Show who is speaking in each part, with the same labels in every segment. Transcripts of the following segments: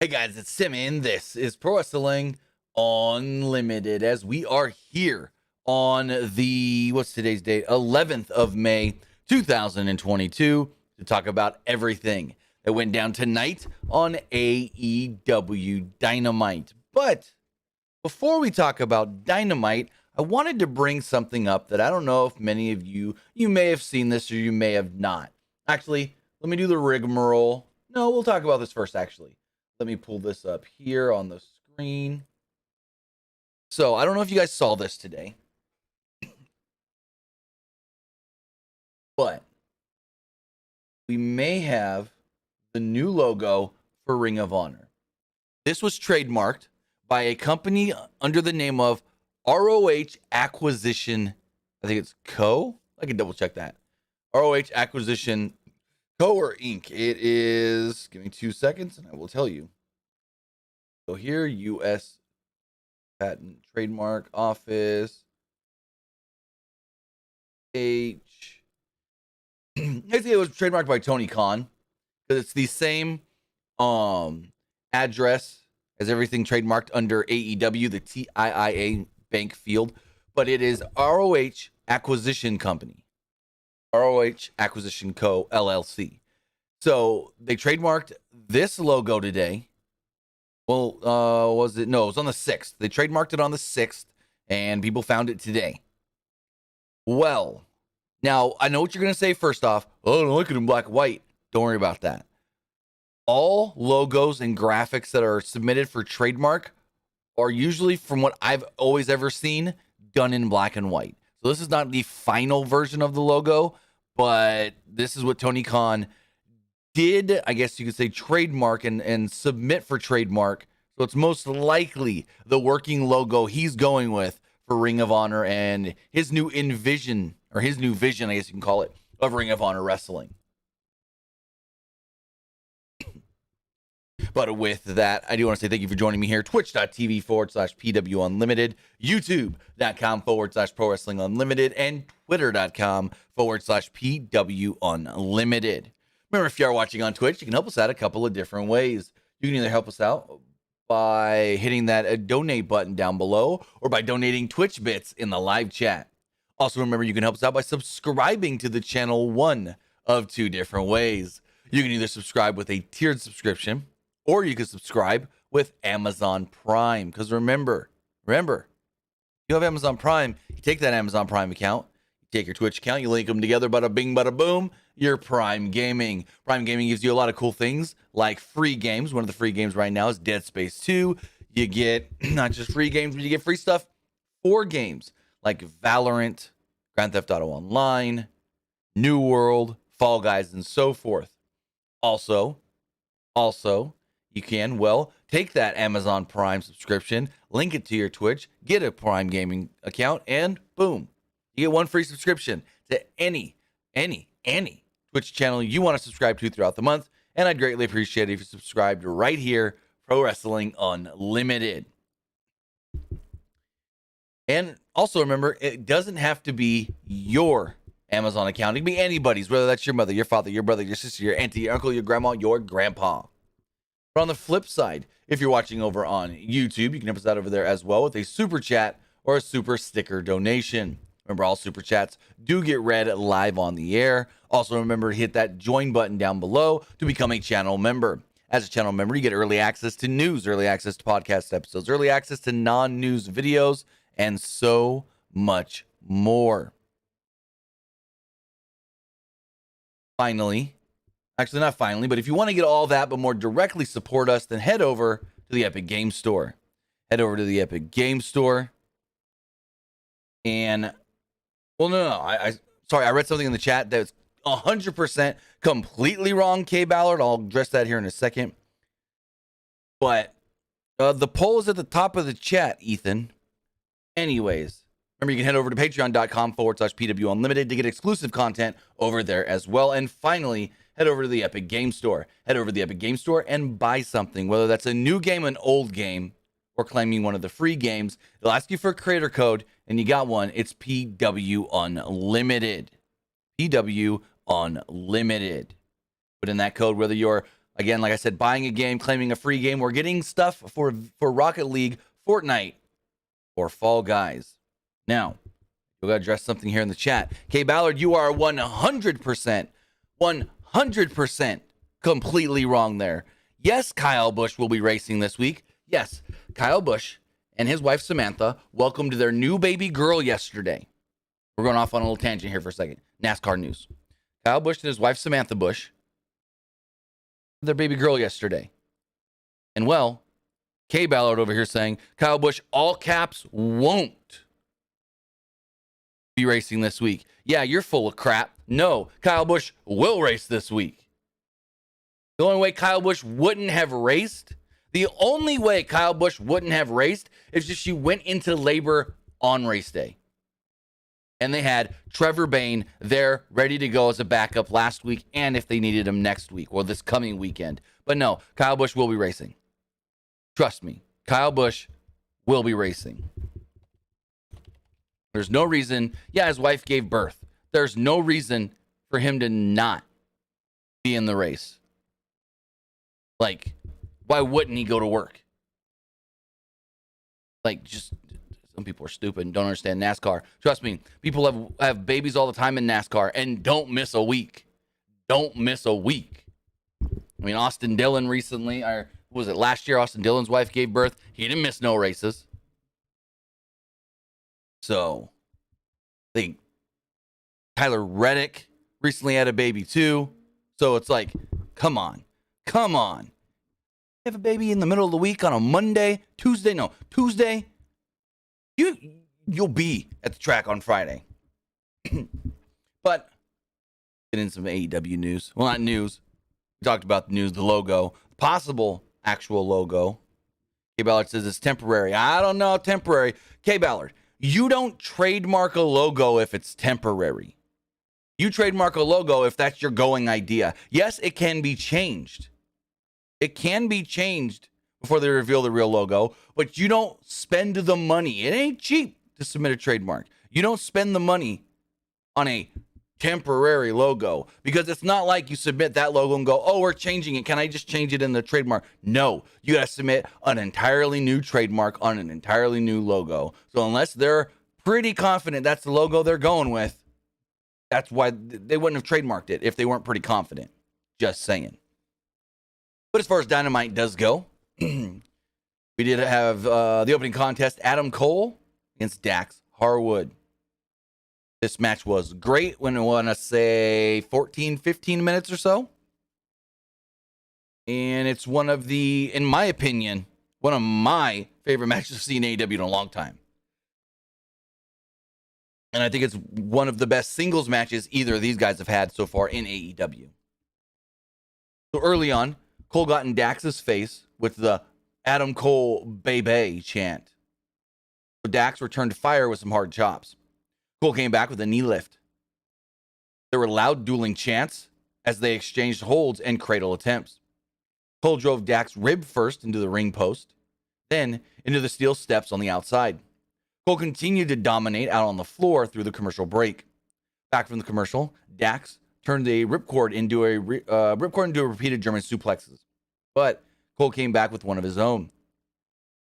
Speaker 1: Hey guys, it's Simmy, and this is Pro Wrestling Unlimited. As we are here on the, what's today's date? 11th of May, 2022, to talk about everything that went down tonight on AEW Dynamite. But before we talk about Dynamite, I wanted to bring something up that I don't know if many of you may have seen this or you may have not. Actually, let me do the rigmarole. No, we'll talk about this first, actually. Let me pull this up here on the screen. So I don't know if you guys saw this today, but we may have the new logo for Ring of Honor. This was trademarked by a company under the name of ROH Acquisition. I think it's Co. I can double check that. ROH Acquisition Co. or Inc. It is, give me 2 seconds and I will tell you. So here, U.S. Patent Trademark Office. I think it was trademarked by Tony Khan because it's the same address as everything trademarked under AEW, the TIIA Bank Field, but it is ROH Acquisition Company. ROH Acquisition Co. LLC. So they trademarked this logo today. Well, was it? No, it was on the 6th. They trademarked it on the 6th, and people found it today. Well, now, I know what you're going to say first off. Oh, I don't like it in black and white. Don't worry about that. All logos and graphics that are submitted for trademark are usually, from what I've always ever seen, done in black and white. So this is not the final version of the logo, but this is what Tony Khan did, I guess you could say, trademark and submit for trademark. So it's most likely the working logo he's going with for Ring of Honor and his new vision, I guess you can call it, of Ring of Honor wrestling. But with that, I do want to say thank you for joining me here. Twitch.tv/PW Unlimited, YouTube.com/Pro Wrestling Unlimited, and Twitter.com/PW Unlimited. Remember, if you are watching on Twitch, you can help us out a couple of different ways. You can either help us out by hitting that donate button down below or by donating Twitch bits in the live chat. Also, remember, you can help us out by subscribing to the channel one of two different ways. You can either subscribe with a tiered subscription or you can subscribe with Amazon Prime. Because remember, you have Amazon Prime, you take that Amazon Prime account, you take your Twitch account, you link them together, bada bing, bada boom, you're Prime Gaming. Prime Gaming gives you a lot of cool things like free games. One of the free games right now is Dead Space 2. You get not just free games, but you get free stuff for games like Valorant, Grand Theft Auto Online, New World, Fall Guys, and so forth. Also, you can, take that Amazon Prime subscription, link it to your Twitch, get a Prime Gaming account, and boom, you get one free subscription to any Twitch channel you want to subscribe to throughout the month. And I'd greatly appreciate it if you subscribed right here, Pro Wrestling Unlimited. And also remember, it doesn't have to be your Amazon account. It can be anybody's, whether that's your mother, your father, your brother, your sister, your auntie, your uncle, your grandma, your grandpa. But on the flip side, if you're watching over on YouTube, you can help us out over there as well with a super chat or a super sticker donation. Remember, all super chats do get read live on the air. Also, remember to hit that join button down below to become a channel member. As a channel member, you get early access to news, early access to podcast episodes, early access to non-news videos, and so much more. Finally, actually not finally, but if you want to get all that but more directly support us, then head over to the Epic Game Store. Head over to the Epic Game Store. And, well, no. I read something in the chat that's 100% completely wrong, K Ballard. I'll address that here in a second. But the poll is at the top of the chat, Ethan. Anyways, remember, you can head over to patreon.com/PW Unlimited to get exclusive content over there as well. And finally, head over to the Epic Game Store. Head over to the Epic Game Store and buy something, whether that's a new game, an old game, or claiming one of the free games. They'll ask you for a creator code, and you got one. It's PW Unlimited. PW Unlimited. Put in that code, whether you're Again, like I said, buying a game, claiming a free game, or getting stuff for Rocket League, Fortnite, or Fall Guys. Now, we got to address something here in the chat. K Ballard, you are 100% completely wrong there. Yes, Kyle Busch will be racing this week. Yes, Kyle Busch and his wife Samantha welcomed their new baby girl yesterday. We're going off on a little tangent here for a second. NASCAR news. Kyle Busch and his wife Samantha Busch, their baby girl yesterday. And well, K Ballard over here saying Kyle Busch, all caps, won't be racing this week. Yeah, you're full of crap. No, Kyle Busch will race this week. The only way Kyle Busch wouldn't have raced, is if she went into labor on race day. And they had Trevor Bayne there ready to go as a backup last week and if they needed him next week or this coming weekend. But no, Kyle Busch will be racing. Trust me, Kyle Busch will be racing. There's no reason. Yeah, his wife gave birth. There's no reason for him to not be in the race. Like, why wouldn't he go to work? Like, just some people are stupid and don't understand NASCAR. Trust me, people have babies all the time in NASCAR and don't miss a week. Don't miss a week. I mean, Austin Dillon recently, or was it last year, Austin Dillon's wife gave birth. He didn't miss no races. So, I think Tyler Reddick recently had a baby too. So it's like, come on. You have a baby in the middle of the week on a Monday, Tuesday. You'll be at the track on Friday. But get in some AEW news. Well, not news. We talked about the news, the logo, possible actual logo. K Ballard says it's temporary. I don't know, temporary. K Ballard, you don't trademark a logo if it's temporary. You trademark a logo if that's your going idea. Yes, it can be changed. It can be changed before they reveal the real logo, but you don't spend the money. It ain't cheap to submit a trademark. You don't spend the money on a temporary logo because it's not like you submit that logo and go, oh, we're changing it. Can I just change it in the trademark? No, you got to submit an entirely new trademark on an entirely new logo. So unless they're pretty confident that's the logo they're going with, that's why they wouldn't have trademarked it if they weren't pretty confident. Just saying. But as far as Dynamite does go, we did have the opening contest, Adam Cole against Dax Harwood. This match was great when I want to say 14, 15 minutes or so. And it's one of the, in my opinion, one of my favorite matches I've seen in AEW in a long time. And I think it's one of the best singles matches either of these guys have had so far in AEW. So early on, Cole got in Dax's face with the Adam Cole Baby chant. So Dax returned fire with some hard chops. Cole came back with a knee lift. There were loud dueling chants as they exchanged holds and cradle attempts. Cole drove Dax rib first into the ring post, then into the steel steps on the outside. Cole continued to dominate out on the floor through the commercial break. Back from the commercial, Dax turned a ripcord into repeated German suplexes. But Cole came back with one of his own.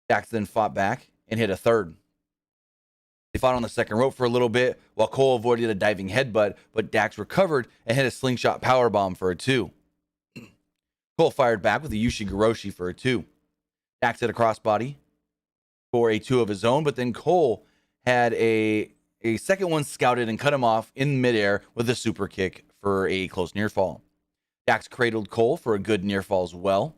Speaker 1: Dax then fought back and hit a third. They fought on the second rope for a little bit while Cole avoided a diving headbutt, but Dax recovered and hit a slingshot powerbomb for a 2. Cole fired back with a Ushigoroshi for a 2. Dax hit a crossbody for a 2 of his own, but then Cole had a second one scouted and cut him off in midair with a super kick for a close near fall. Dax cradled Cole for a good near fall as well.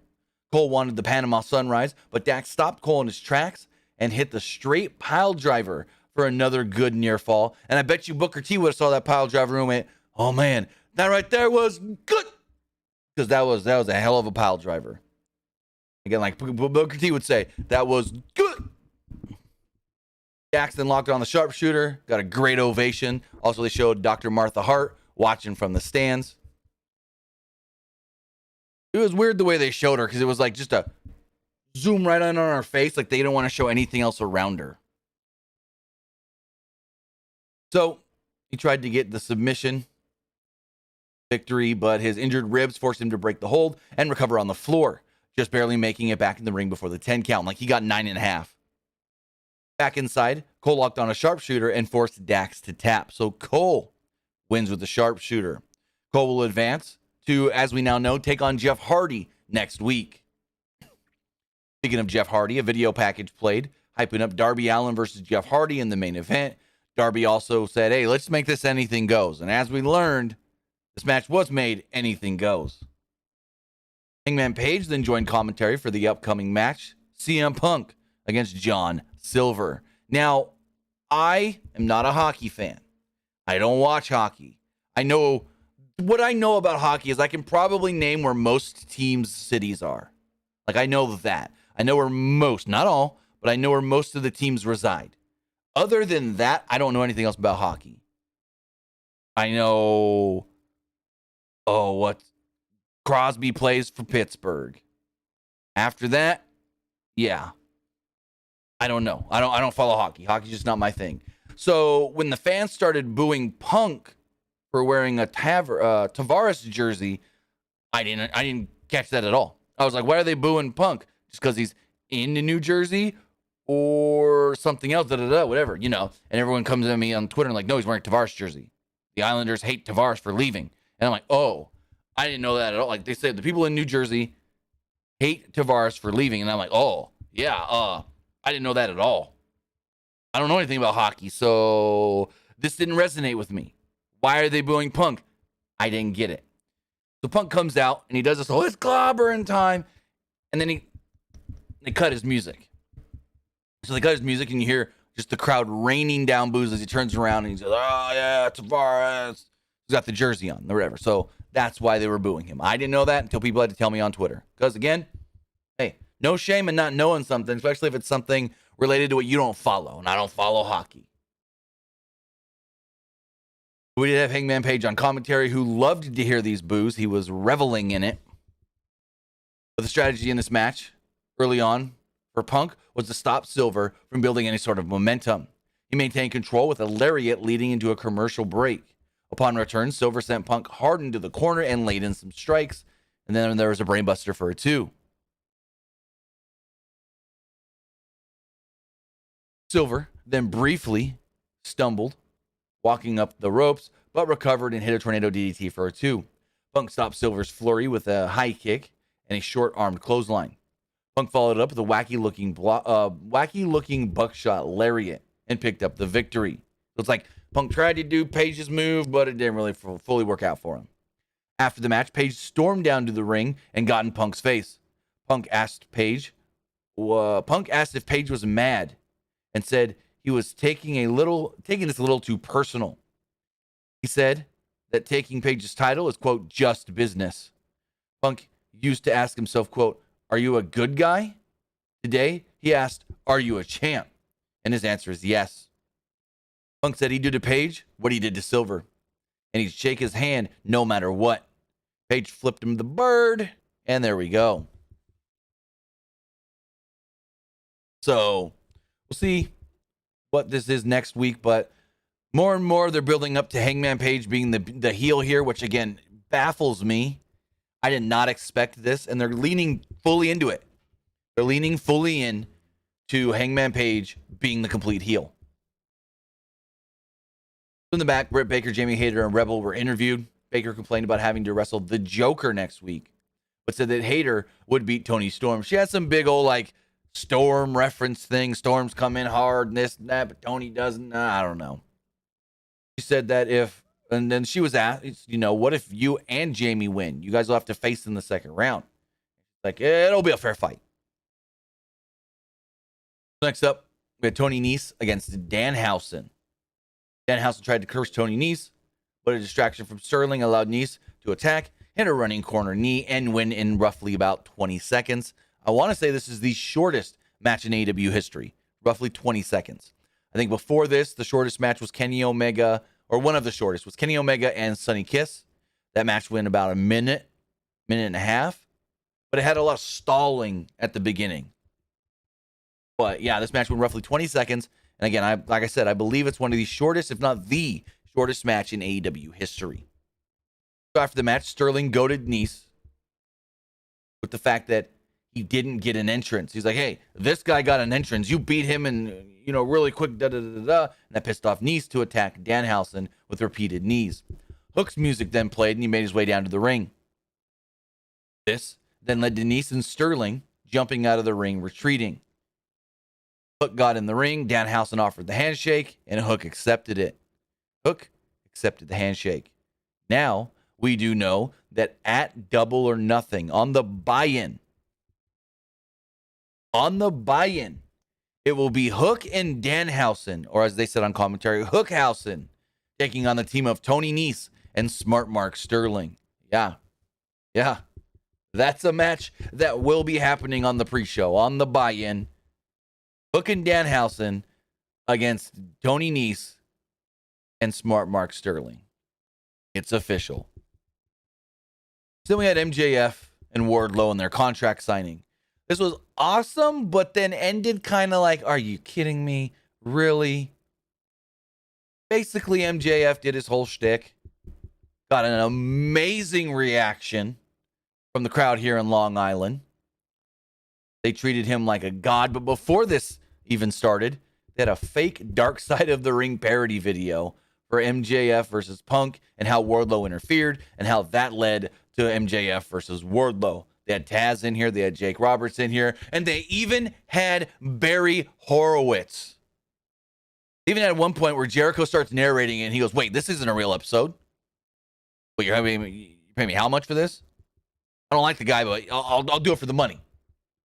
Speaker 1: Cole wanted the Panama Sunrise, but Dax stopped Cole in his tracks and hit the straight pile driver for another good near fall. And I bet you Booker T would have saw that pile driver and went, oh man, that right there was good. Because that was a hell of a pile driver. Again, like Booker T would say, that was good. Dax then locked on the sharpshooter, got a great ovation. Also, they showed Dr. Martha Hart watching from the stands. It was weird the way they showed her because it was like just a zoom right on her face, like they didn't want to show anything else around her. So he tried to get the submission victory, but his injured ribs forced him to break the hold and recover on the floor, just barely making it back in the ring before the 10 count. Like he got 9.5. Back inside, Cole locked on a sharpshooter and forced Dax to tap. So Cole wins with the sharpshooter. Cole will advance to, as we now know, take on Jeff Hardy next week. Speaking of Jeff Hardy, a video package played, hyping up Darby Allin versus Jeff Hardy in the main event. Darby also said, hey, let's make this anything goes. And as we learned, this match was made anything goes. Hangman Page then joined commentary for the upcoming match, CM Punk against John Silver. Now, I am not a hockey fan. I don't watch hockey. What I know about hockey is I can probably name where most teams' cities are. Like, I know that. I know where most, not all, but I know where most of the teams reside. Other than that, I don't know anything else about hockey. I know, what Crosby plays for Pittsburgh. After that, yeah. I don't know. I don't follow hockey. Hockey's just not my thing. So when the fans started booing Punk for wearing a Tavares jersey, I didn't catch that at all. I was like, why are they booing Punk? Just because he's in New Jersey or something else, whatever, And everyone comes at me on Twitter and like, no, he's wearing a Tavares jersey. The Islanders hate Tavares for leaving. And I'm like, oh, I didn't know that at all. Like they said, the people in New Jersey hate Tavares for leaving. And I'm like, oh, yeah, I didn't know that at all. I don't know anything about hockey, so this didn't resonate with me. Why are they booing Punk? I didn't get it. So Punk comes out, and he does this whole, it's clobbering time, and then they cut his music. So they cut his music, and you hear just the crowd raining down boos as he turns around, and he says, oh, yeah, Tavares. He's got the jersey on, or whatever. So that's why they were booing him. I didn't know that until people had to tell me on Twitter. Because, again, hey, no shame in not knowing something, especially if it's something related to what you don't follow, and I don't follow hockey. We did have Hangman Page on commentary, who loved to hear these boos. He was reveling in it. But the strategy in this match early on for Punk was to stop Silver from building any sort of momentum. He maintained control with a lariat leading into a commercial break. Upon return, Silver sent Punk hard into the corner and laid in some strikes, and then there was a brainbuster for a 2. Silver then briefly stumbled, walking up the ropes, but recovered and hit a tornado DDT for a 2. Punk stopped Silver's flurry with a high kick and a short-armed clothesline. Punk followed up with a wacky-looking buckshot lariat and picked up the victory. So it's like Punk tried to do Page's move, but it didn't really fully work out for him. After the match, Page stormed down to the ring and got in Punk's face. Punk asked if Page was mad, and said he was taking this a little too personal. He said that taking Page's title is, quote, just business. Punk used to ask himself, quote, are you a good guy? Today, he asked, are you a champ? And his answer is yes. Punk said he'd do to Page what he did to Silver, and he'd shake his hand no matter what. Page flipped him the bird, and there we go. So we'll see what this is next week, but more and more they're building up to Hangman Page being the heel here, which again baffles me. I did not expect this, and they're leaning fully into it. They're leaning fully in to Hangman Page being the complete heel. In the back, Britt Baker, Jamie Hayter, and Rebel were interviewed. Baker complained about having to wrestle the Joker next week, but said that Hayter would beat Toni Storm. She had some big old Storm reference thing. Storm's come in hard, and this and that, but Tony doesn't. I don't know. She said that and then she was asked, what if you and Jamie win? You guys will have to face in the second round. Like, it'll be a fair fight. Next up, we had Tony Nese against Danhausen. Danhausen tried to curse Tony Nese, but a distraction from Sterling allowed Nese to attack, hit a running corner knee, and win in roughly about 20 seconds. I want to say this is the shortest match in AEW history, roughly 20 seconds. I think before this, the shortest match was Kenny Omega, or one of the shortest was Kenny Omega and Sonny Kiss. That match went about a minute and a half, but it had a lot of stalling at the beginning. But yeah, this match went roughly 20 seconds. And again, like I said, I believe it's one of the shortest, if not the shortest match in AEW history. So after the match, Sterling goaded Nice with the fact that he didn't get an entrance. He's like, hey, this guy got an entrance. You beat him and, really quick, da-da-da-da-da. And that pissed off Nice to attack Danhausen with repeated knees. Hook's music then played, and he made his way down to the ring. This then led to Nice and Sterling jumping out of the ring, retreating. Hook got in the ring. Danhausen offered the handshake, and Hook accepted it. Hook accepted the handshake. Now, we do know that at Double or Nothing, on the buy-in, it will be Hook and Danhausen, or as they said on commentary, Hookhausen, taking on the team of Tony Nese and Smart Mark Sterling. Yeah. That's a match that will be happening on the pre-show, on the buy-in. Hook and Danhausen against Tony Nese and Smart Mark Sterling. It's official. So then we had MJF and Wardlow in their contract signing. This was awesome, but then ended kind of like, are you kidding me? Really? Basically, MJF did his whole shtick. Got an amazing reaction from the crowd here in Long Island. They treated him like a god, but before this even started, they had a fake Dark Side of the Ring parody video for MJF versus Punk and how Wardlow interfered and how that led to MJF versus Wardlow. They had Taz in here, they had Jake Roberts in here, and they even had Barry Horowitz. Even at one point where Jericho starts narrating it and he goes, wait, this isn't a real episode? Wait, you're paying me how much for this? I don't like the guy, but I'll do it for the money.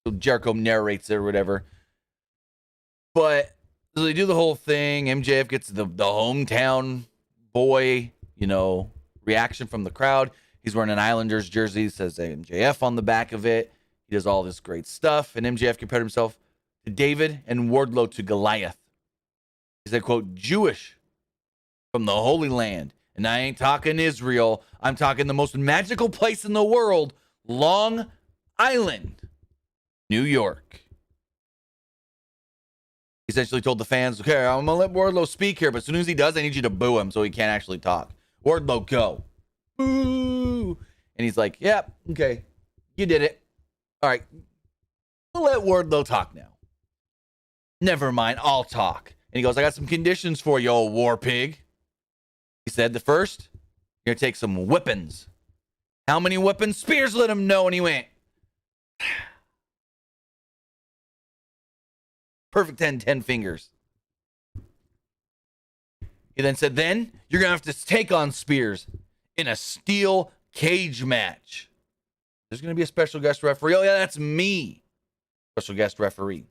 Speaker 1: So Jericho narrates it or whatever. But so they do the whole thing. MJF gets the hometown boy, reaction from the crowd. He's wearing an Islanders jersey. It says MJF on the back of it. He does all this great stuff. And MJF compared himself to David and Wardlow to Goliath. He said, quote, Jewish from the Holy Land. And I ain't talking Israel. I'm talking the most magical place in the world, Long Island, New York. He essentially told the fans, okay, I'm going to let Wardlow speak here, but as soon as he does, I need you to boo him so he can't actually talk. Wardlow, go. Boo. And he's like, yep, okay, you did it. All right, we'll let Wardlow talk now. Never mind, I'll talk. And he goes, I got some conditions for you, old war pig. He said, the first, you're going to take some whippings. How many whippings? Spears let him know, and he went, perfect 10 fingers. He then said, then you're going to have to take on Spears in a steel cage match. There's going to be a special guest referee. Oh, yeah, that's me. Special guest referee.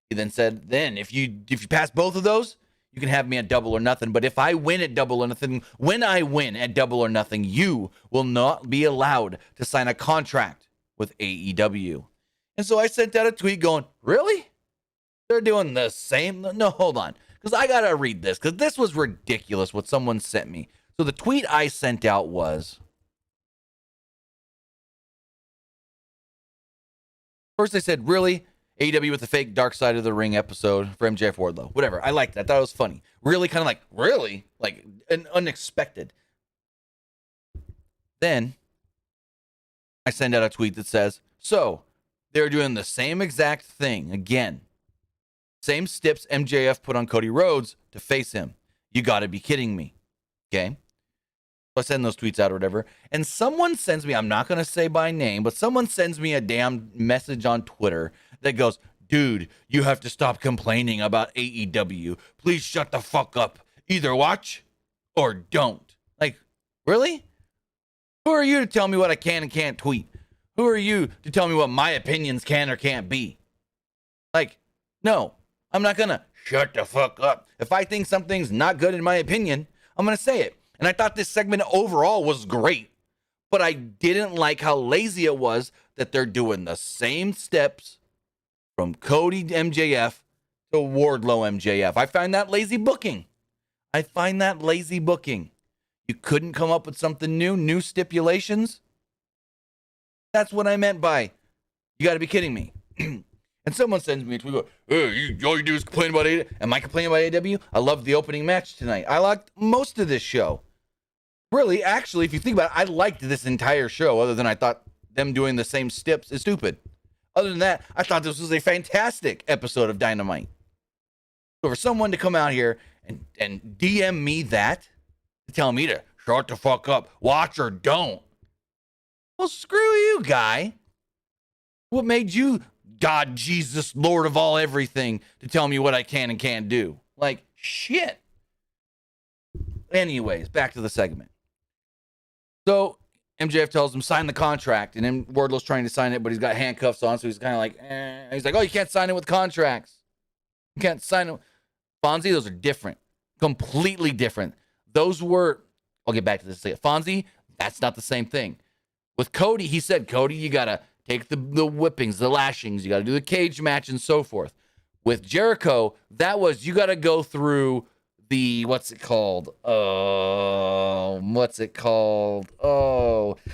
Speaker 1: He then said, then if you pass both of those, you can have me at Double or Nothing. But if I win at Double or Nothing, when I win at Double or Nothing, you will not be allowed to sign a contract with AEW. And so I sent out a tweet going, really? They're doing the same? No, hold on. Because I got to read this. Because this was ridiculous what someone sent me. So the tweet I sent out was, first they said, really? AEW with the fake Dark Side of the Ring episode for MJF Wardlow. Whatever. I liked that. I thought it was funny. Really? Kind of like, really? Like, unexpected. Then I send out a tweet that says, so they're doing the same exact thing again. Same steps MJF put on Cody Rhodes to face him. You got to be kidding me. Okay? So I send those tweets out or whatever. And someone sends me, I'm not going to say by name, but someone sends me a damn message on Twitter that goes, dude, you have to stop complaining about AEW. Please shut the fuck up. Either watch or don't. Like, really? Who are you to tell me what I can and can't tweet? Who are you to tell me what my opinions can or can't be? Like, no, I'm not going to shut the fuck up. If I think something's not good in my opinion, I'm going to say it. And I thought this segment overall was great, but I didn't like how lazy it was that they're doing the same steps from Cody MJF to Wardlow MJF. I find that lazy booking. You couldn't come up with something new stipulations? That's what I meant by, you got to be kidding me. And someone sends me a tweet, hey, all you do is complain about AEW. Am I complaining about AEW? I loved the opening match tonight. I liked most of this show. Really, actually, if you think about it, I liked this entire show, other than I thought them doing the same steps is stupid. Other than that, I thought this was a fantastic episode of Dynamite. So for someone to come out here and DM me that, to tell me to shut the fuck up, watch or don't. Well, screw you, guy. What made you God, Jesus, Lord of all everything to tell me what I can and can't do? Like, shit. Anyways, back to the segment. So MJF tells him, sign the contract. And then Wardlow's trying to sign it, but he's got handcuffs on, so he's kind of like, eh. He's like, oh, you can't sign it with contracts. You can't sign it. Fonzie, those are different. Completely different. Those were, I'll get back to this. Fonzie, that's not the same thing. With Cody, he said, Cody, you got to take the whippings, the lashings. You got to do the cage match and so forth. With Jericho, that was, you got to go through the, what's it called? Oh,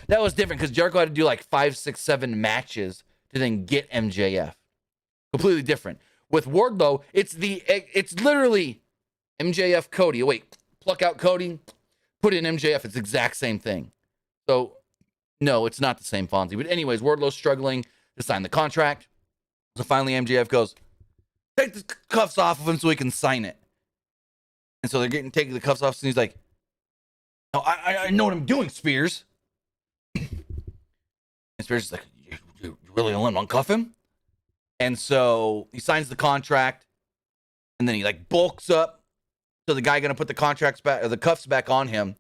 Speaker 1: that was different because Jericho had to do like 5, 6, 7 matches to then get MJF. Completely different. With Wardlow, it's literally MJF Cody. Oh, wait, pluck out Cody, put in MJF. It's the exact same thing. So, no, it's not the same, Fonzie. But anyways, Wardlow's struggling to sign the contract. So finally, MJF goes, take the cuffs off of him so he can sign it. And so they're taking the cuffs off, and he's like, no, I know what I'm doing, Spears. And Spears is like, you really gonna let him uncuff him? And so he signs the contract, and then he like bulks up. So the guy gonna put the contracts back, or the cuffs back on him,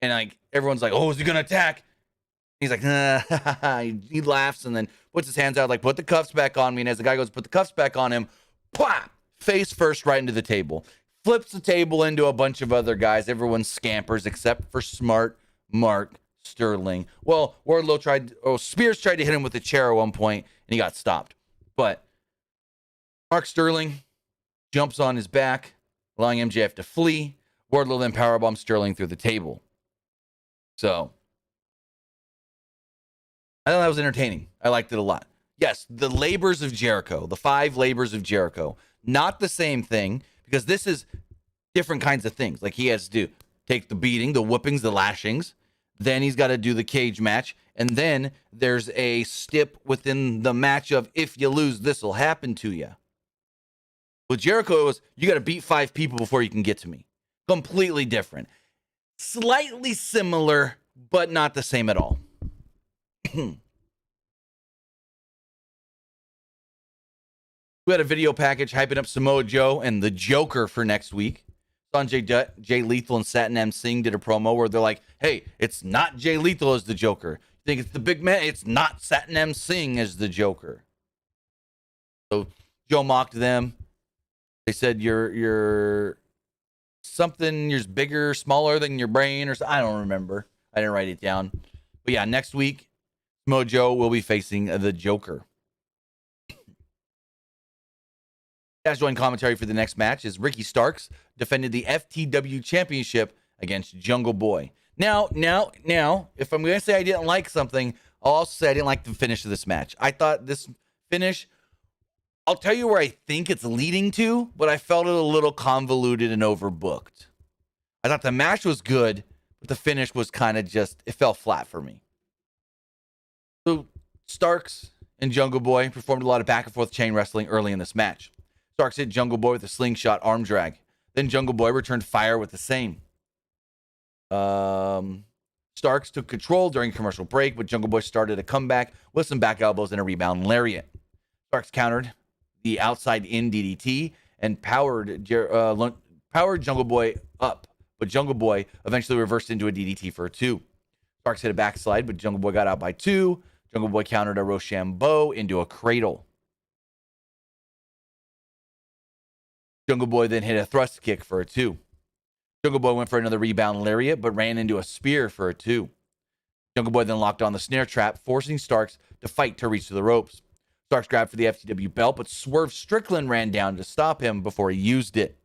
Speaker 1: and like everyone's like, oh, is he gonna attack? He's like, nah. He laughs and then puts his hands out like, put the cuffs back on me. And as the guy goes to put the cuffs back on him, pop, face first right into the table. Flips the table into a bunch of other guys. Everyone scampers except for smart Mark Sterling. Well, Spears tried to hit him with a chair at one point, and he got stopped. But Mark Sterling jumps on his back, allowing MJF to flee. Wardlow then powerbombs Sterling through the table. So I thought that was entertaining. I liked it a lot. Yes, the labors of Jericho, the 5 labors of Jericho, not the same thing, because this is different kinds of things. Like he has to take the beating, the whoopings, the lashings. Then he's got to do the cage match. And then there's a stip within the match of, if you lose, this will happen to you. With Jericho, it was, you got to beat 5 people before you can get to me. Completely different. Slightly similar, but not the same at all. We had a video package hyping up Samoa Joe and the Joker for next week. Sanjay Jay Lethal and Satnam Singh did a promo where they're like, hey, it's not Jay Lethal as the Joker. You think it's the big man? It's not Satnam Singh as the Joker. So Joe mocked them. They said you're something, you're bigger, smaller than your brain, or something. I don't remember. I didn't write it down. But yeah, next week, Samoa Joe will be facing the Joker. As joined commentary for the next match is Ricky Starks defended the FTW Championship against Jungle Boy. Now, if I'm going to say I didn't like something, I'll also say I didn't like the finish of this match. I thought this finish, I'll tell you where I think it's leading to, but I felt it a little convoluted and overbooked. I thought the match was good, but the finish was kind of just, it fell flat for me. So Starks and Jungle Boy performed a lot of back and forth chain wrestling early in this match. Starks hit Jungle Boy with a slingshot arm drag. Then Jungle Boy returned fire with the same. Starks took control during commercial break, but Jungle Boy started a comeback with some back elbows and a rebound lariat. Starks countered the outside-in DDT and powered Jungle Boy up, but Jungle Boy eventually reversed into a DDT for a 2. Starks hit a backslide, but Jungle Boy got out by 2. Jungle Boy countered a Rochambeau into a cradle. Jungle Boy then hit a thrust kick for a 2. Jungle Boy went for another rebound lariat, but ran into a spear for a 2. Jungle Boy then locked on the snare trap, forcing Starks to fight to reach to the ropes. Starks grabbed for the FTW belt, but Swerve Strickland ran down to stop him before he used it.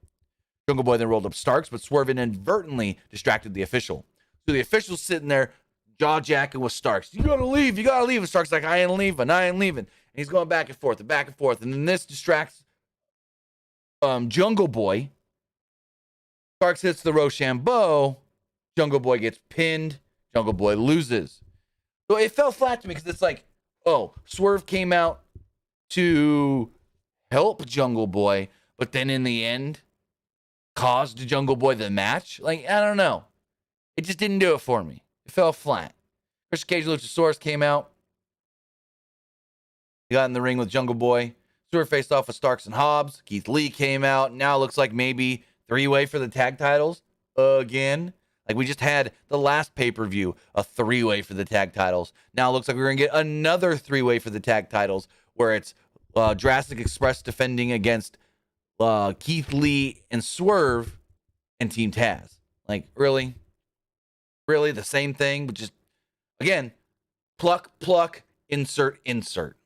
Speaker 1: Jungle Boy then rolled up Starks, but Swerve inadvertently distracted the official. So the official's sitting there, jaw-jacking with Starks. You gotta leave. And Starks like, I ain't leaving. And he's going back and forth. And then this distracts Jungle Boy. Starks hits the Rochambeau. Jungle Boy gets pinned. Jungle Boy loses. So it fell flat to me because it's like, oh, Swerve came out to help Jungle Boy, but then in the end caused Jungle Boy the match. Like, I don't know. It just didn't do it for me. It fell flat. Chris Cage Luchasaurus came out. He got in the ring with Jungle Boy. Swerve faced off with Starks and Hobbs. Keith Lee came out. Now it looks like maybe three-way for the tag titles again. Like we just had the last pay-per-view, a three-way for the tag titles. Now it looks like we're going to get another three-way for the tag titles where it's Jurassic Express defending against Keith Lee and Swerve and Team Taz. Like, really? Really? The same thing? But just, again, pluck, insert.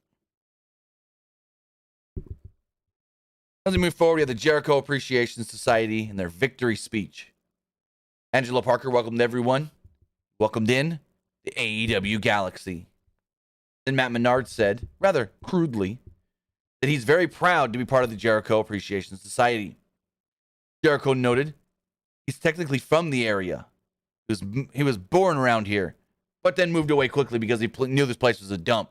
Speaker 1: As we move forward, we have the Jericho Appreciation Society and their victory speech. Angelo Parker welcomed everyone. Welcomed in the AEW Galaxy. Then Matt Menard said, rather crudely, that he's very proud to be part of the Jericho Appreciation Society. Jericho noted he's technically from the area. He was born around here, but then moved away quickly because he knew this place was a dump.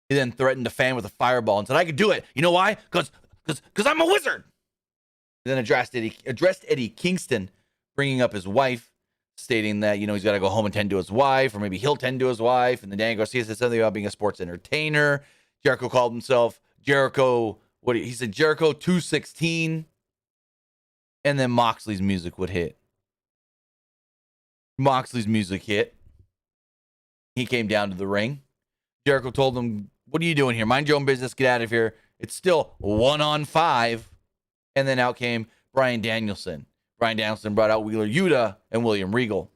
Speaker 1: He then threatened a fan with a fireball and said, I could do it. You know why? Because I'm a wizard. He then addressed Eddie Kingston, bringing up his wife, stating that, he's got to go home and tend to his wife, or maybe he'll tend to his wife. And then Dan Garcia said something about being a sports entertainer. Jericho called himself Jericho. He said Jericho 216. And then Moxley's music would hit. Moxley's music hit. He came down to the ring. Jericho told him, what are you doing here? Mind your own business. Get out of here. It's still 1-on-5. And then out came Bryan Danielson. Bryan Danielson brought out Wheeler Yuta and William Regal.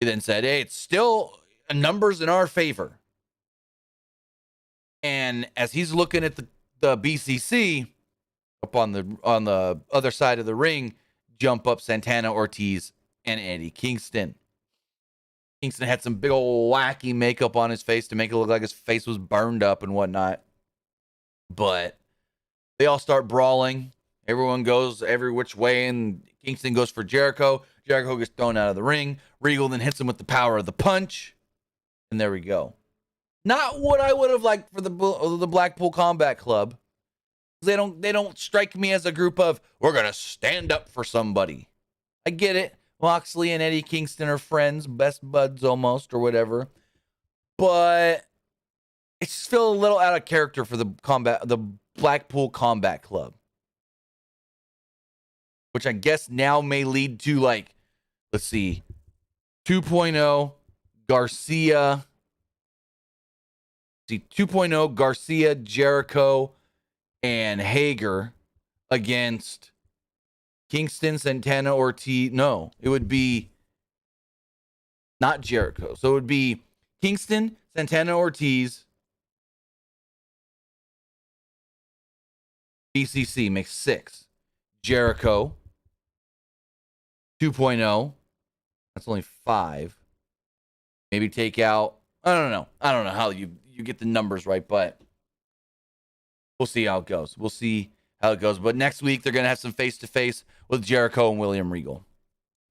Speaker 1: He then said, hey, it's still numbers in our favor. And as he's looking at the BCC, up on the other side of the ring, jump up Santana Ortiz and Eddie Kingston. Kingston had some big old wacky makeup on his face to make it look like his face was burned up and whatnot. But they all start brawling. Everyone goes every which way, and Kingston goes for Jericho. Jericho gets thrown out of the ring. Regal then hits him with the power of the punch. And there we go. Not what I would have liked for the Blackpool Combat Club. They don't strike me as a group of, we're going to stand up for somebody. I get it. Moxley and Eddie Kingston are friends, best buds almost, or whatever. But it just feels a little out of character for the Blackpool Combat Club. Which I guess now may lead to, like, let's see, 2.0, Garcia. See, 2.0, Garcia, Jericho, and Hager against Kingston, Santana, Ortiz. No, it would be not Jericho. So it would be Kingston, Santana, Ortiz. BCC makes 6. Jericho, 2.0. That's only 5. Maybe take out, I don't know how you get the numbers right, but we'll see how it goes. But next week, they're going to have some face-to-face with Jericho and William Regal.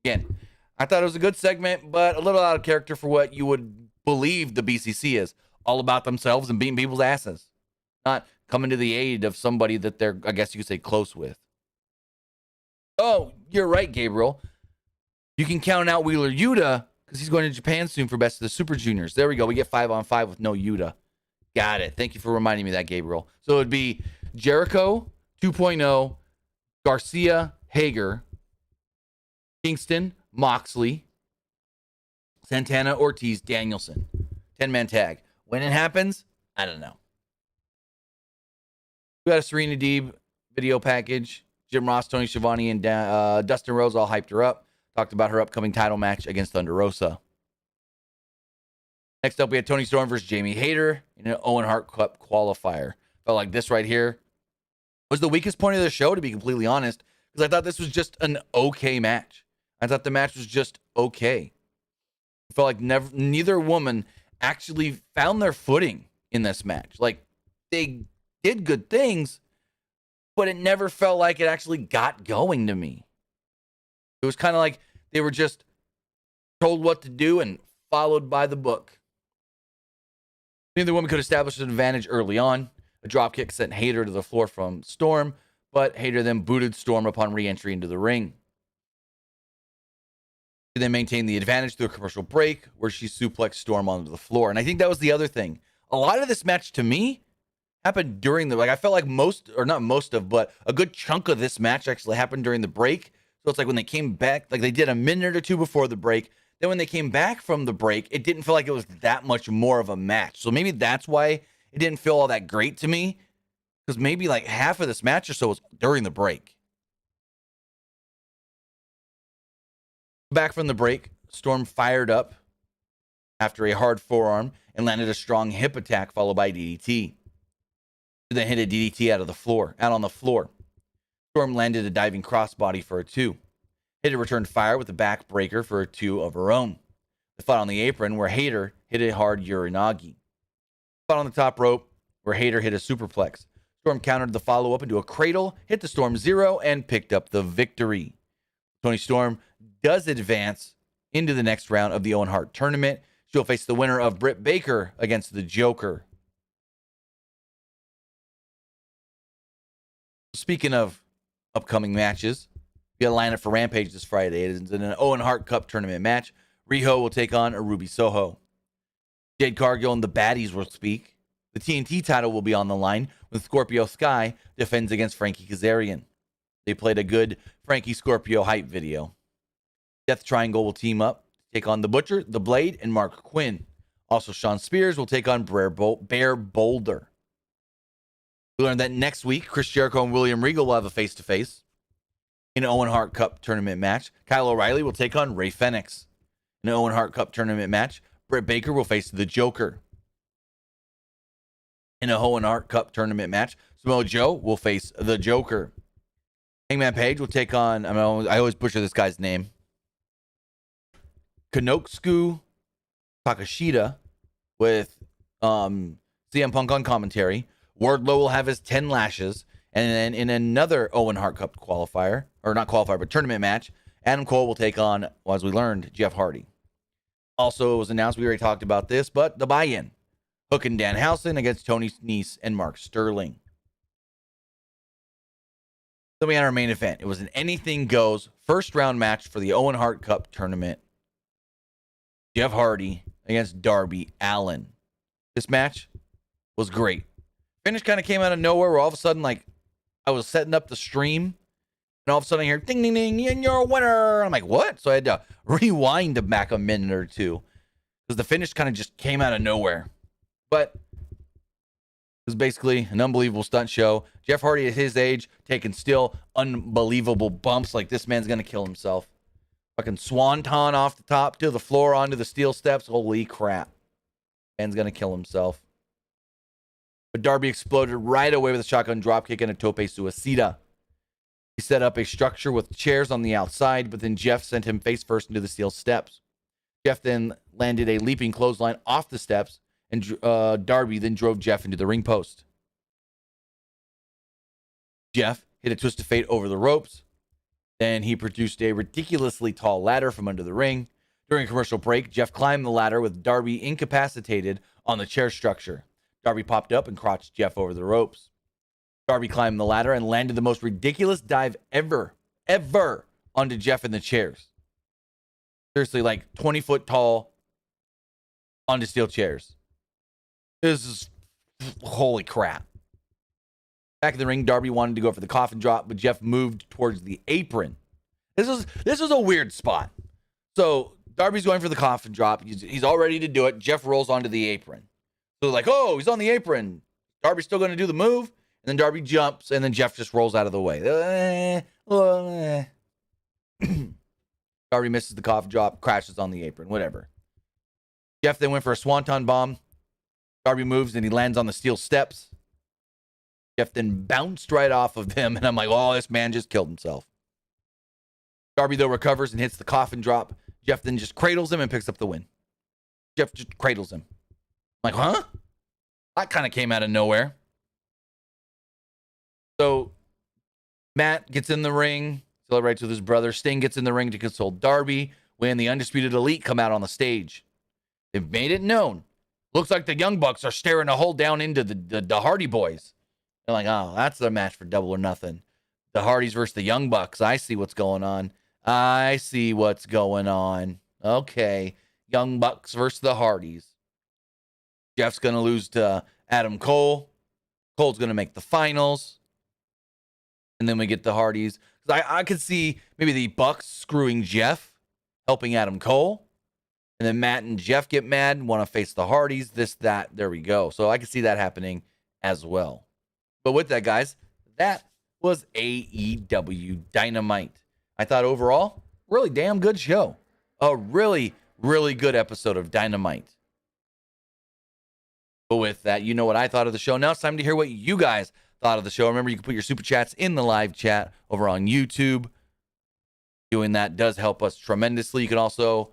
Speaker 1: Again, I thought it was a good segment, but a little out of character for what you would believe the BCC is. All about themselves and beating people's asses. Not coming to the aid of somebody that they're, I guess you could say, close with. Oh, you're right, Gabriel. You can count out Wheeler Yuta because he's going to Japan soon for Best of the Super Juniors. There we go. We get 5-on-5 with no Yuta. Got it. Thank you for reminding me of that, Gabriel. So it would be Jericho, 2.0, Garcia, Hager, Kingston, Moxley, Santana, Ortiz, Danielson. 10-man tag. When it happens, I don't know. We got a Serena Deeb video package. Jim Ross, Tony Schiavone, and Dustin Rhodes all hyped her up. Talked about her upcoming title match against Thunder Rosa. Next up, we had Tony Storm versus Jamie Hayter in an Owen Hart Cup qualifier. Felt like this right here was the weakest point of the show, to be completely honest, because I thought this was just an okay match. I thought the match was just okay. I felt like neither woman actually found their footing in this match. Like, they did good things, but it never felt like it actually got going to me. It was kind of like they were just told what to do and followed by the book. Neither woman could establish an advantage early on. A dropkick sent Hayter to the floor from Storm, but Hayter then booted Storm upon re-entry into the ring. She then maintained the advantage through a commercial break where she suplexed Storm onto the floor. And I think that was the other thing. A lot of this match to me happened during the, I felt like but a good chunk of this match actually happened during the break. So it's like when they came back, like they did a minute or two before the break. Then when they came back from the break, it didn't feel like it was that much more of a match. So maybe that's why it didn't feel all that great to me. Because maybe like half of this match or so was during the break. Back from the break, Storm fired up after a hard forearm and landed a strong hip attack followed by DDT. She then hit a DDT out on the floor. Storm landed a diving crossbody for a 2. Hayter returned fire with a backbreaker for a 2 of her own. They fought on the apron where Hayter hit a hard Uranagi. Fought on the top rope where Hayter hit a superplex. Storm countered the follow-up into a cradle, hit the Storm 0, and picked up the victory. Toni Storm does advance into the next round of the Owen Hart tournament. She'll face the winner of Britt Baker against the Joker. Speaking of upcoming matches, we got a lineup for Rampage this Friday. It is in an Owen Hart Cup tournament match. Riho will take on Ruby Soho. Jade Cargill and the Baddies will speak. The TNT title will be on the line when Scorpio Sky defends against Frankie Kazarian. They played a good Frankie Scorpio hype video. Death Triangle will team up to take on The Butcher, The Blade, and Mark Quinn. Also, Sean Spears will take on Bear Boulder. We learned that next week, Chris Jericho and William Regal will have a face-to-face. In an Owen Hart Cup tournament match, Kyle O'Reilly will take on Ray Fenix. In an Owen Hart Cup tournament match, Britt Baker will face the Joker. In a Owen Hart Cup tournament match, Samoa Joe will face the Joker. Hangman Page will take on, I always butcher this guy's name, Kanotsuku Takashita with CM Punk on commentary. Wardlow will have his 10 lashes. And then in another Owen Hart Cup qualifier, or not qualifier, but tournament match, Adam Cole will take on, well, as we learned, Jeff Hardy. Also, it was announced, we already talked about this, but the buy-in. Hook and Danhausen against Tony Nese and Mark Sterling. Then we had our main event. It was an anything goes first round match for the Owen Hart Cup tournament. Jeff Hardy against Darby Allin. This match was great. Finish kind of came out of nowhere where all of a sudden, like, I was setting up the stream and all of a sudden I hear ding, ding, ding, and you're a winner. I'm like, what? So I had to rewind back a minute or two because the finish kind of just came out of nowhere. But it was basically an unbelievable stunt show. Jeff Hardy at his age taking still unbelievable bumps like this man's going to kill himself. Fucking swanton off the top to the floor onto the steel steps. Holy crap. Man's going to kill himself. But Darby exploded right away with a shotgun dropkick and a tope suicida. He set up a structure with chairs on the outside, but then Jeff sent him face first into the steel steps. Jeff then landed a leaping clothesline off the steps, and Darby then drove Jeff into the ring post. Jeff hit a twist of fate over the ropes. Then he produced a ridiculously tall ladder from under the ring. During a commercial break, Jeff climbed the ladder with Darby incapacitated on the chair structure. Darby popped up and crotched Jeff over the ropes. Darby climbed the ladder and landed the most ridiculous dive ever onto Jeff in the chairs. Seriously, like 20 foot tall onto steel chairs. This is holy crap. Back in the ring, Darby wanted to go for the coffin drop, but Jeff moved towards the apron. This is a weird spot. So Darby's going for the coffin drop. He's all ready to do it. Jeff rolls onto the apron. So they're like, oh, he's on the apron. Darby's still going to do the move. And then Darby jumps, and then Jeff just rolls out of the way. Darby misses the coffin drop, crashes on the apron, whatever. Jeff then went for a swanton bomb. Darby moves, and he lands on the steel steps. Jeff then bounced right off of him, and I'm like, oh, this man just killed himself. Darby, though, recovers and hits the coffin drop. Jeff then just cradles him and picks up the win. Jeff just cradles him. I'm like, huh? That kind of came out of nowhere. So Matt gets in the ring, celebrates with his brother. Sting gets in the ring to console Darby when the Undisputed Elite come out on the stage. They've made it known. Looks like the Young Bucks are staring a hole down into the Hardy Boys. They're like, oh, that's the match for Double or Nothing. The Hardys versus the Young Bucks. I see what's going on. I see what's going on. Okay. Young Bucks versus the Hardys. Jeff's going to lose to Adam Cole. Cole's going to make the finals. And then we get the Hardys. I could see maybe the Bucks screwing Jeff, helping Adam Cole. And then Matt and Jeff get mad and want to face the Hardys. This, that, there we go. So I could see that happening as well. But with that, guys, that was AEW Dynamite. I thought overall, really damn good show. A really, really good episode of Dynamite. But with that, you know what I thought of the show. Now it's time to hear what you guys thought of the show. Remember, you can put your super chats in the live chat over on YouTube. Doing that does help us tremendously. You can also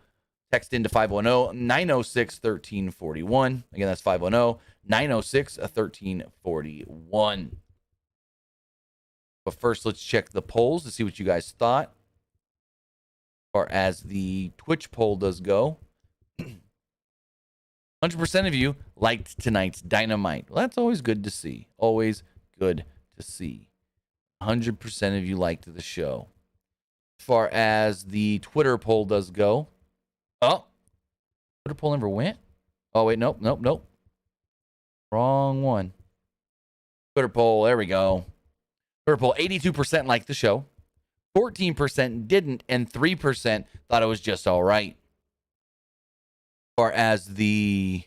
Speaker 1: text into 510-906-1341. Again, that's 510-906-1341. But first, let's check the polls to see what you guys thought. As far as the Twitch poll does go, 100% of you liked tonight's Dynamite. Well, that's always good to see. Always good to see. 100% of you liked the show. As far as the Twitter poll does go, oh, Twitter poll never went? Oh, wait, nope. Wrong one. Twitter poll, there we go. Twitter poll, 82% liked the show. 14% didn't, and 3% thought it was just all right. As far as the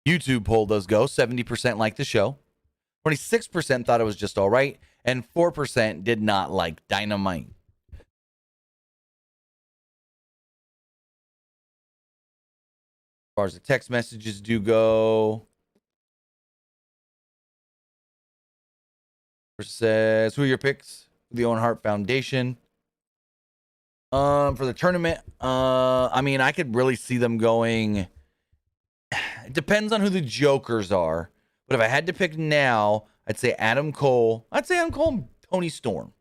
Speaker 1: YouTube poll does go, 70% liked the show. 26% thought it was just all right, and 4% did not like Dynamite. As far as the text messages do go, says, who are your picks? The Owen Hart Foundation. For the tournament, I mean, I could really see them going. It depends on who the jokers are. But if I had to pick now, I'd say Adam Cole. I'd say Adam Cole and Tony Storm.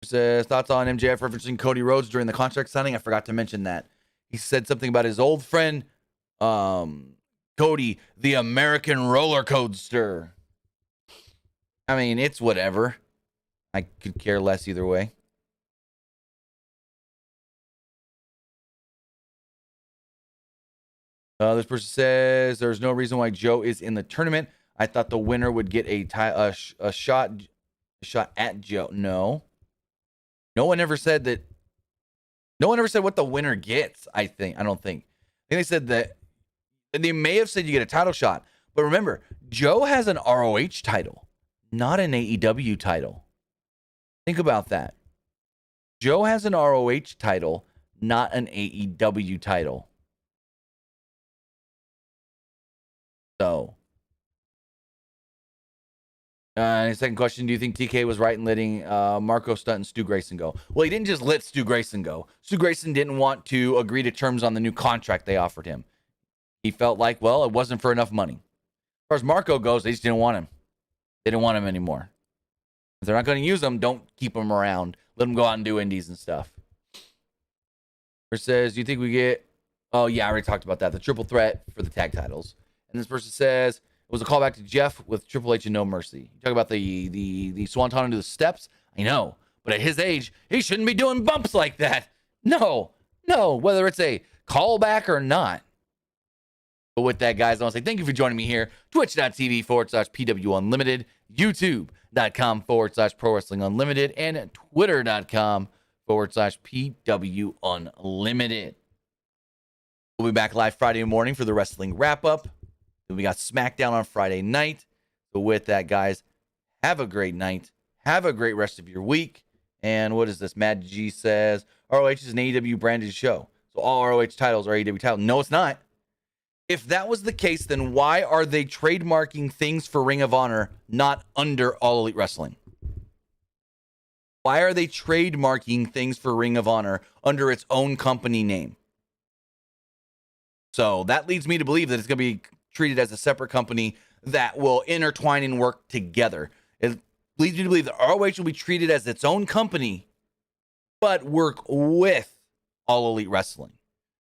Speaker 1: Says, thoughts on MJF referencing Cody Rhodes during the contract signing? I forgot to mention that. He said something about his old friend, Cody, the American roller coaster. I mean, it's whatever. I could care less either way. This person says, there's no reason why Joe is in the tournament. I thought the winner would get a shot at Joe. No one ever said that. No one ever said what the winner gets. I don't think. I think they said that they may have said you get a title shot. But remember, Joe has an ROH title, not an AEW title. Think about that. Joe has an ROH title, not an AEW title. So, second question, do you think TK was right in letting Marco Stunt and Stu Grayson go? Well, he didn't just let Stu Grayson go. Stu Grayson didn't want to agree to terms on the new contract they offered him. He felt like, well, it wasn't for enough money. As far as Marco goes, they just didn't want him. They didn't want him anymore. If they're not going to use him, don't keep him around. Let him go out and do indies and stuff. Or says, do you think we get... Oh, yeah, I already talked about that. The triple threat for the tag titles. And this person says, it was a callback to Jeff with Triple H and No Mercy. You talk about the Swanton to the steps? I know. But at his age, he shouldn't be doing bumps like that. No. Whether it's a callback or not. But with that, guys, I want to say thank you for joining me here. Twitch.tv/PW Unlimited, YouTube.com/Pro Wrestling Unlimited, and Twitter.com/PW Unlimited. We'll be back live Friday morning for the wrestling wrap up. Then we got SmackDown on Friday night. So with that, guys, have a great night. Have a great rest of your week. And what is this? Mad G says ROH is an AEW branded show. So all ROH titles are AEW titles. No, it's not. If that was the case, then why are they trademarking things for Ring of Honor not under All Elite Wrestling? Why are they trademarking things for Ring of Honor under its own company name? So that leads me to believe that it's going to be treated as a separate company that will intertwine and work together. leads me to believe that ROH will be treated as its own company, but work with All Elite Wrestling.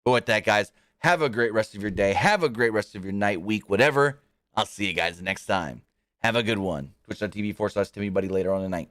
Speaker 1: But with that, guys, have a great rest of your day. Have a great rest of your night, week, whatever. I'll see you guys next time. Have a good one. Twitch.tv/TimmyBuddy later on tonight.